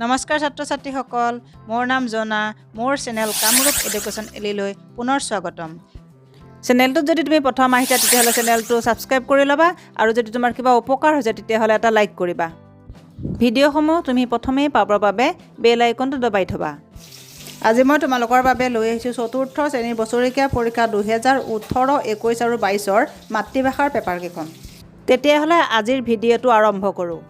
নমস্কাৰ ছাত্ৰ-ছাত্ৰীসকল, মোৰ নাম জনা, মোৰ চেনেল কামৰূপ এডুকেশ্যন এলিলৈ পুনৰ স্বাগতম। চেনেলটোত যদি তুমি প্ৰথম আহিছা তেতিয়াহ'লে চেনেলটো ছাবস্ক্ৰাইব কৰি ল'বা আৰু যদি তোমাৰ কিবা উপকাৰ হৈছে তেতিয়াহ'লে এটা লাইক কৰিবা। ভিডিঅ'সমূহ তুমি প্ৰথমেই পাবৰ বাবে বেল আইকনটো দবাই থবা। আজি মই তোমালোকৰ বাবে লৈ আহিছোঁ চতুৰ্থ শ্ৰেণীৰ বছৰেকীয়া পৰীক্ষা 2018, 21 আৰু 22ৰ মাতৃভাষাৰ পেপাৰকেইখন। তেতিয়াহ'লে আজিৰ ভিডিঅ'টো আৰম্ভ কৰোঁ।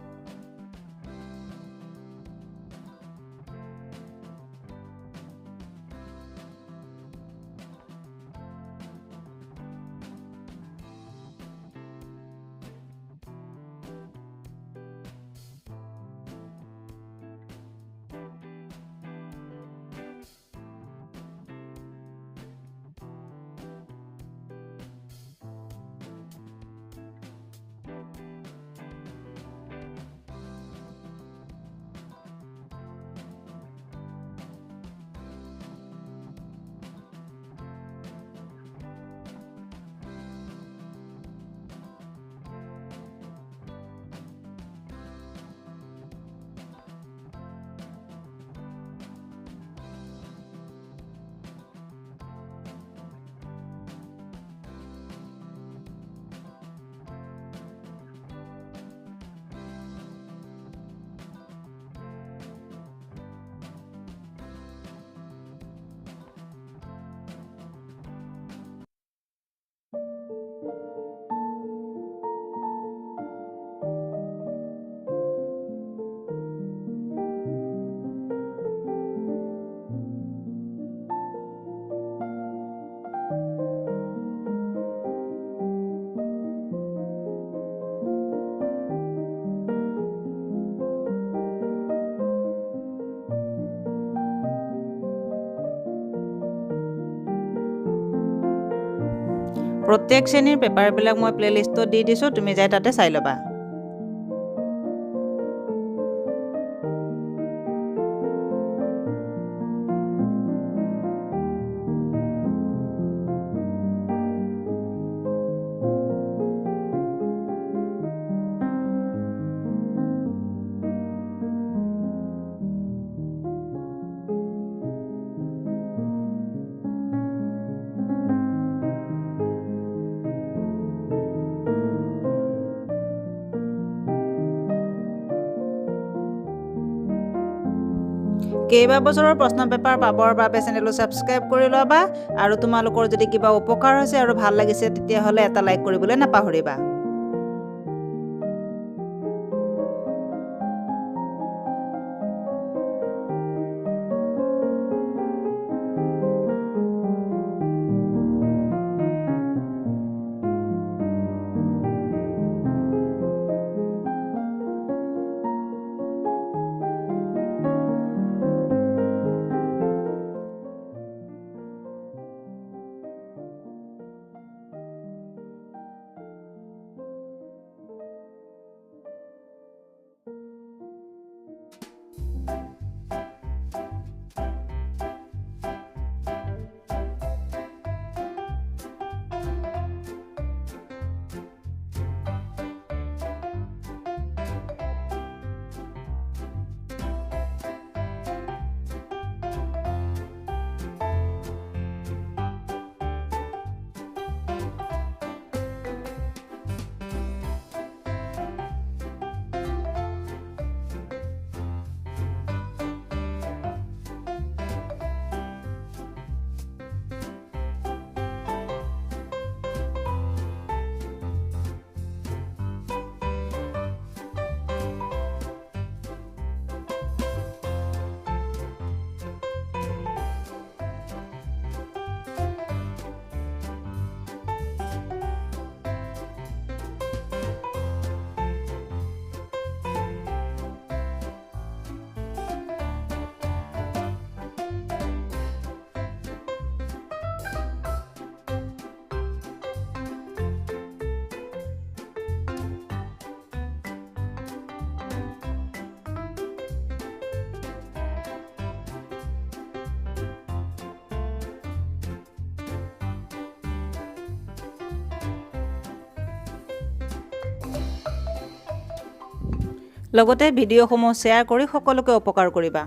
প্ৰত্যেক শ্ৰেণীৰ পেপাৰবিলাক মই প্লেলিষ্টত দি দিছোঁ, তুমি যাই তাতে চাই ল'বা। কেইবা বছৰৰ প্ৰশ্ন পেপাৰ পাবৰ বাবে চেনেলটো ছাবস্ক্ৰাইব কৰি ল'বা আৰু তোমালোকৰ যদি কিবা উপকাৰ হৈছে আৰু ভাল লাগিছে তেতিয়াহ'লে এটা লাইক কৰিবলৈ নাপাহৰিবা। লগতে ভিডিঅ'সমূহ শ্বেয়াৰ কৰি সকলোকে উপকাৰ কৰিবা।